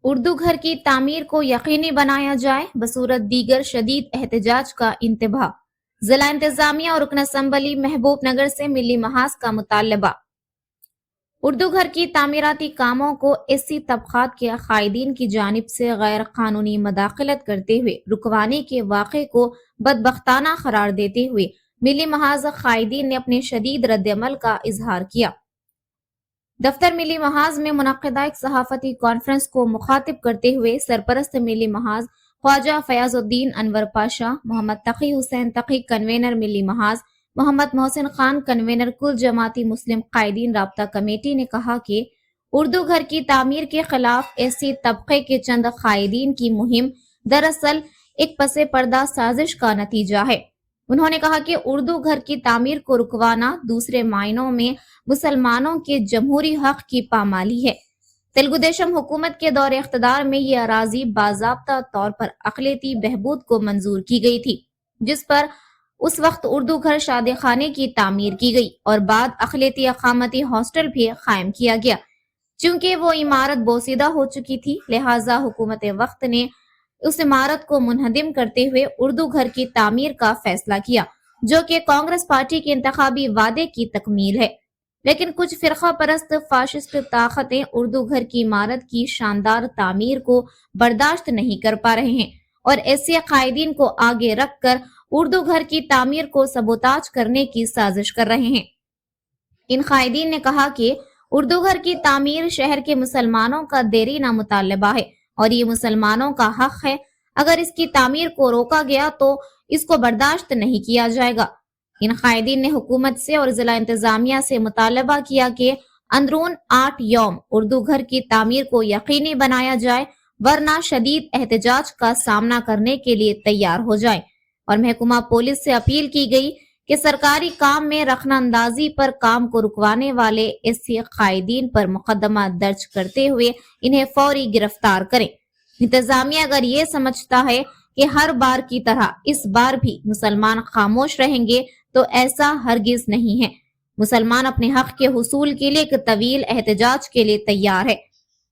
اردو گھر کی تعمیر کو یقینی بنایا جائے بصورت دیگر شدید احتجاج کا انتباہ۔ ضلع انتظامیہ اور رکن اسمبلی محبوب نگر سے ملی محاذ کا مطالبہ۔ اردو گھر کی تعمیراتی کاموں کو ایس سی طبقات کے قائدین کی جانب سے غیر قانونی مداخلت کرتے ہوئے رکوانے کے واقعے کو بدبختانہ قرار دیتے ہوئے ملی محاذ قائدین نے اپنے شدید رد عمل کا اظہار کیا۔ دفتر ملی محاذ میں منعقدہ ایک صحافتی کانفرنس کو مخاطب کرتے ہوئے سرپرست ملی محاذ خواجہ فیاض الدین انور پاشا، محمد تقی حسین تقی کنوینر ملی محاذ، محمد محسن خان کنوینر کل جماعتی مسلم قائدین رابطہ کمیٹی نے کہا کہ اردو گھر کی تعمیر کے خلاف ایس سی طبقے کے چند قائدین کی مہم دراصل ایک پس پردہ سازش کا نتیجہ ہے۔ انہوں نے کہا کہ اردو گھر کی تعمیر کو رکوانا دوسرے معنوں میں مسلمانوں کے جمہوری حق کی پامالی ہے۔ تلگو دیشم حکومت کے دور اقتدار میں یہ اراضی باضابطہ طور پر اقلیتی بہبود کو منظور کی گئی تھی، جس پر اس وقت اردو گھر شادی خانے کی تعمیر کی گئی اور بعد اقلیتی اقامتی ہاسٹل بھی قائم کیا گیا۔ چونکہ وہ عمارت بوسیدہ ہو چکی تھی، لہٰذا حکومت وقت نے اس عمارت کو منہدم کرتے ہوئے اردو گھر کی تعمیر کا فیصلہ کیا، جو کہ کانگریس پارٹی کے انتخابی وعدے کی تکمیل ہے۔ لیکن کچھ فرقہ پرست فاشسٹ طاقتیں اردو گھر کی عمارت کی شاندار تعمیر کو برداشت نہیں کر پا رہے ہیں اور ایسے قائدین کو آگے رکھ کر اردو گھر کی تعمیر کو سبوتاج کرنے کی سازش کر رہے ہیں۔ ان قائدین نے کہا کہ اردو گھر کی تعمیر شہر کے مسلمانوں کا دیرینہ مطالبہ ہے اور یہ مسلمانوں کا حق ہے۔ اگر اس کی تعمیر کو روکا گیا تو اس کو برداشت نہیں کیا جائے گا۔ ان قائدین نے حکومت سے اور ضلع انتظامیہ سے مطالبہ کیا کہ اندرون 8 یوم اردو گھر کی تعمیر کو یقینی بنایا جائے، ورنہ شدید احتجاج کا سامنا کرنے کے لیے تیار ہو جائے۔ اور محکمہ پولیس سے اپیل کی گئی کہ سرکاری کام میں رخنہ اندازی پر کام کو رکوانے والے ایسے قائدین پر مقدمہ درج کرتے ہوئے انہیں فوری گرفتار کریں۔ انتظامیہ اگر یہ سمجھتا ہے کہ ہر بار کی طرح اس بار بھی مسلمان خاموش رہیں گے تو ایسا ہرگز نہیں ہے۔ مسلمان اپنے حق کے حصول کے لیے ایک طویل احتجاج کے لیے تیار ہے۔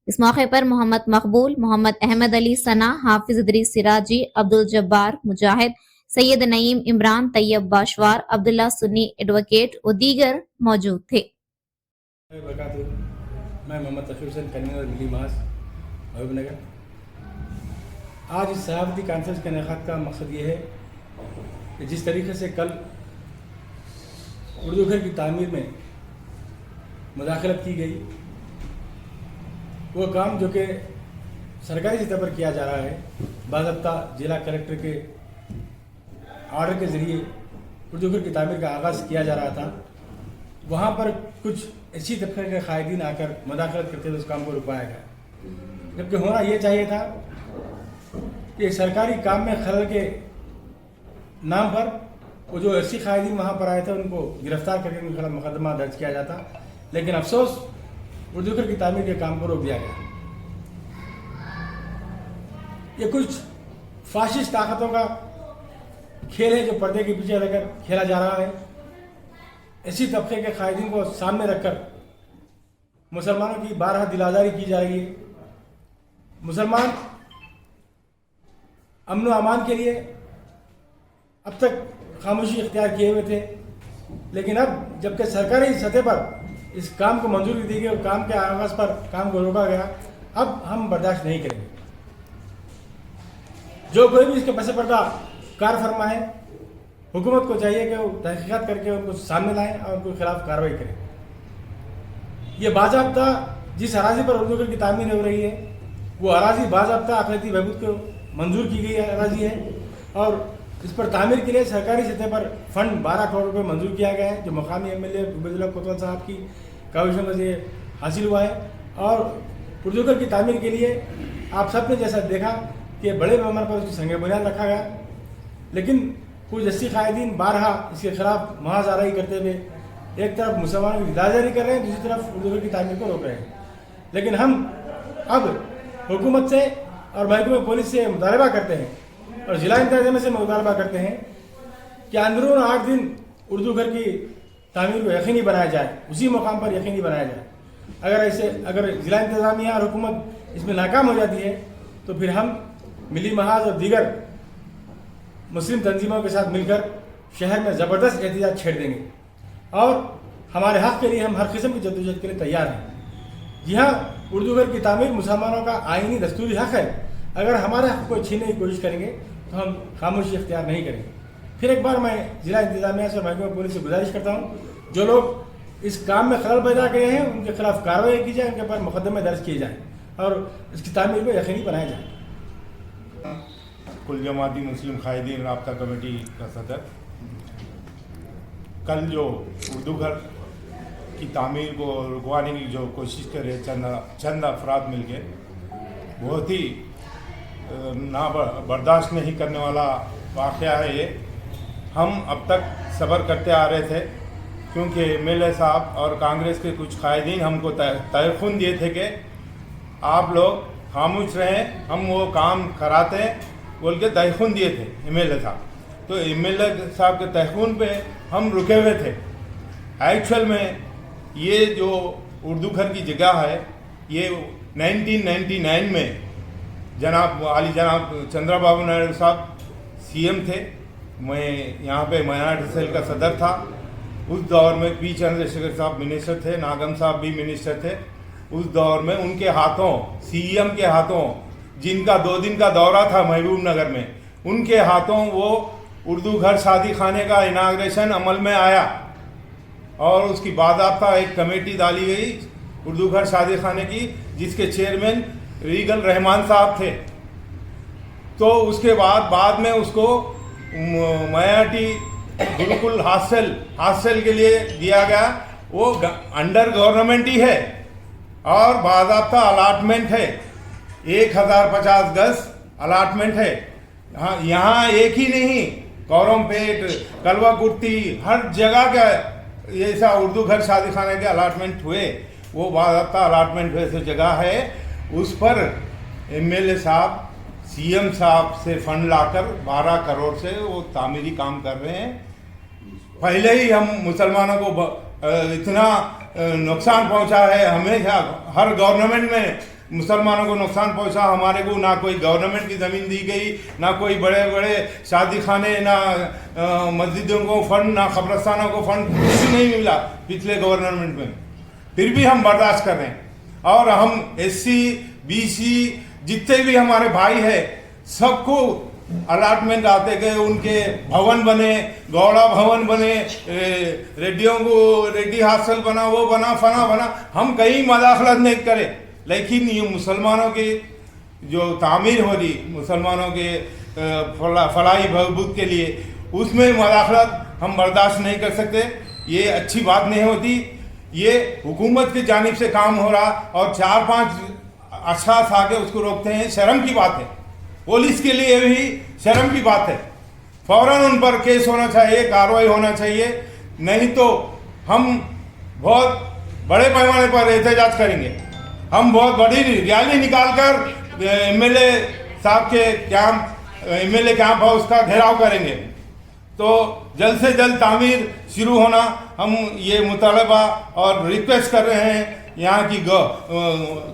اس موقع پر محمد مقبول، محمد احمد علی ثنا، حافظ ادریس سراجی، عبدالجبار مجاہد، سید نعیم عمران، طیب باشوار، عبداللہ سنی ایڈوکیٹ و دیگر موجود تھے۔ میں محمد تقی حسین کنوینر ملی محاذ محبوب نگر۔ آج اس صحافتی کانفرنس کے انعقاد کا مقصد یہ ہے کہ جس طریقے سے کل اردو گھر کی تعمیر میں مداخلت کی گئی، وہ کام جو کہ سرکاری سطح پر کیا جا رہا ہے، باضابطہ ضلع کلکٹر کے آرڈر کے ذریعے اردو گھر کی تعمیر کا آغاز کیا جا رہا تھا، وہاں پر کچھ ایسی طبقے کے قائدین آ کر مداخلت کرتے ہوئے اس کام کو رکوایا گیا، جبکہ ہونا یہ چاہیے تھا کہ سرکاری کام میں خلل کے نام پر وہ جو ایسی قائدین وہاں پر آئے تھے ان کو گرفتار کر کے ان کے خلاف مقدمہ درج کیا جاتا، لیکن افسوس اردو گھر کی تعمیر کے کام کو روک دیا گیا۔ یہ کچھ فاشسٹ طاقتوں کا کھیل ہے جو پردے کے پیچھے رہ کر کھیلا جا رہا ہے۔ ایسی طبقے کے قائدین کو سامنے رکھ کر مسلمانوں کی بارہا دل آزاری کی جا رہی ہے۔ مسلمان امن و امان کے لیے اب تک خاموشی اختیار کیے ہوئے تھے، لیکن اب جبکہ سرکاری سطح پر اس کام کو منظوری دی گئی اور کام کے آغاز پر کام کو روکا گیا، اب ہم برداشت نہیں کریں گے۔ جو کوئی بھی اس کے پس پردہ کار فرما ہے، حکومت کو چاہیے کہ وہ تحقیقات کر کے ان کو سامنے لائیں اور ان کے خلاف کارروائی کریں۔ یہ باضابطہ جس اراضی پر اردو گھر کی تعمیر ہو رہی ہے، وہ اراضی باضابطہ اقلیتی بہبود کو منظور کی گئی اراضی ہے اور اس پر تعمیر کے لیے سرکاری سطح پر فنڈ 12 کروڑ روپے منظور کیا گیا ہے، جو مقامی ایم ایل اے عبید اللہ کوتوال صاحب کی کاوشوں سے حاصل ہوا ہے۔ اور اردو گھر کی تعمیر کے لیے آپ سب نے جیسا دیکھا کہ بڑے پیمانے پر اس کی سنگ بنیاد رکھا گیا، لیکن کچھ ایسی قائدین بارہا اس کے خلاف محاذ آرائی کرتے ہوئے ایک طرف مسلمانوں کی دلازاری کر رہے ہیں، دوسری طرف اردو گھر کی تعمیر کو روک رہے ہیں۔ لیکن ہم اب حکومت سے اور محکمہ پولیس سے مطالبہ کرتے ہیں اور ضلع انتظامیہ سے مطالبہ کرتے ہیں کہ اندرون 8 دن اردو گھر کی تعمیر کو یقینی بنایا جائے، اسی مقام پر یقینی بنایا جائے۔ اگر ضلع انتظامیہ اور حکومت اس میں ناکام ہو جاتی ہے تو پھر ہم ملی محاذ اور دیگر مسلم تنظیموں کے ساتھ مل کر شہر میں زبردست احتجاج چھیڑ دیں گے اور ہمارے حق کے لیے ہم ہر قسم کی جدوجہد کے لیے تیار ہیں. جی ہاں، اردو گھر کی تعمیر مسلمانوں کا آئینی دستوری حق ہے. اگر ہمارے حق کو چھیننے کی کوشش کریں گے تو ہم خاموشی اختیار نہیں کریں گے. پھر ایک بار میں ضلع انتظامیہ سے اور محکمہ پولیس سے گزارش کرتا ہوں، جو لوگ اس کام میں خلل پیدا کرے ہیں ان کے خلاف کارروائی کی جائے، ان کے اوپر مقدمے درج کیے جائیں اور اس کی تعمیر کو یقینی بنایا جائے. کل جماعتی مسلم قائدین رابطہ کمیٹی کا صدر، کل جو اردو گھر کی تعمیر کو رکوانے کی جو کوشش کرے چند افراد مل کے، بہت ہی برداشت نہیں کرنے والا واقعہ ہے. یہ ہم اب تک صبر کرتے آ رہے تھے کیونکہ ایم ایل اے صاحب اور کانگریس کے کچھ قائدین ہم کو تیقن دیے تھے کہ آپ لوگ خاموش رہیں، ہم وہ کام کراتے ہیں بول کے تیقن دیے تھے ایم ایل اے صاحب. تو ایم ایل اے صاحب کے تیقن پہ ہم رکے ہوئے تھے. ایکچوئل میں یہ جو اردو گھر کی جگہ ہے یہ 1999 میں جناب عالی جناب چندرا بابو نائیڈو صاحب سی ایم تھے، میں یہاں پہ مائنارٹی سیل کا صدر تھا. اس دور میں پی چندر شیکھر صاحب منسٹر تھے، ناگم صاحب بھی منسٹر تھے. اس دور میں ان کے ہاتھوں، سی ایم کے ہاتھوں، جن کا 2 دن کا دورہ تھا محبوب نگر میں، ان کے ہاتھوں وہ اردو گھر شادی خانے کا اناگریشن عمل میں آیا اور اس کی باضابطہ ایک کمیٹی ڈالی گئی اردو گھر شادی خانے کی، جس کے چیئرمین ریگل رحمان صاحب تھے. تو اس کے بعد میں اس کو میاٹی بالکل ہاسٹل کے لیے دیا گیا. وہ انڈر گورنمنٹ ہی ہے اور باضابطہ الاٹمنٹ ہے، 1050 گز الاٹمنٹ ہے. یہاں ایک ہی نہیں، کورم پیٹ، کلوا کرتی، ہر جگہ کا ایسا اردو گھر شادی خانے کے الاٹمنٹ ہوئے. وہ باضابطہ الاٹمنٹ ویسے جگہ ہے، اس پر ایم ایل اے صاحب سی ایم صاحب سے فنڈ لا کر 12 کروڑ سے وہ تعمیری کام کر رہے ہیں. پہلے ہی ہم مسلمانوں کو اتنا نقصان پہنچا ہے، ہمیشہ ہر گورنمنٹ میں مسلمانوں کو نقصان پہنچا. ہمارے کو نہ کوئی گورنمنٹ کی زمین دی گئی، نہ کوئی بڑے بڑے شادی خانے، نہ مسجدوں کو فنڈ، نہ قبرستانوں کو فنڈ، کچھ نہیں ملا پچھلے گورنمنٹ میں. پھر بھی ہم برداشت کر رہے ہیں اور ہم ایس سی بی سی جتنے بھی ہمارے بھائی ہیں سب کو الاٹمنٹ آتے گئے. ان کے بھون بنے، گوڑا بھون بنے، ریڈیوں کو ریڈی ہاسٹل بنا، وہ بنا، فنا بنا. ہم کہیں مداخلت نہیں کرے، لیکن یہ مسلمانوں کی جو تعمیر ہو رہی مسلمانوں کے فلاحی بہبود کے لیے، اس میں مداخلت ہم برداشت نہیں کر سکتے. یہ اچھی بات نہیں ہوتی. یہ حکومت کی جانب سے کام ہو رہا اور 4-5 اشخاص آ کے اس کو روکتے ہیں، شرم کی بات ہے. پولیس کے لیے بھی شرم کی بات ہے. فوراً ان پر کیس ہونا چاہیے، کارروائی ہونا چاہیے، نہیں تو ہم بہت بڑے پیمانے پر احتجاج کریں گے. ہم بہت بڑی ریلی نکال کر ایم ایل اے صاحب کے camp, M L A camp house کا گھیراؤ کریں گے. تو جلد سے جلد تعمیر شروع ہونا ہم یہ مطالبہ اور ریکویسٹ کر رہے ہیں یہاں کی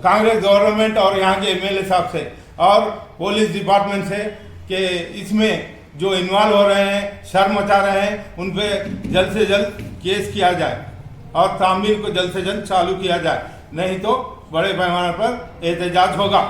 کانگریس گورنمنٹ اور یہاں کے ایم ایل اے صاحب سے اور پولیس ڈپارٹمنٹ سے کہ اس میں جو انوالو ہو رہے ہیں، شر مچا رہے ہیں، ان پہ جلد سے جلد کیس کیا جائے اور تعمیر کو جلد سے جلد چالو کیا جائے، نہیں تو بڑے پیمانے پر احتجاج ہوگا.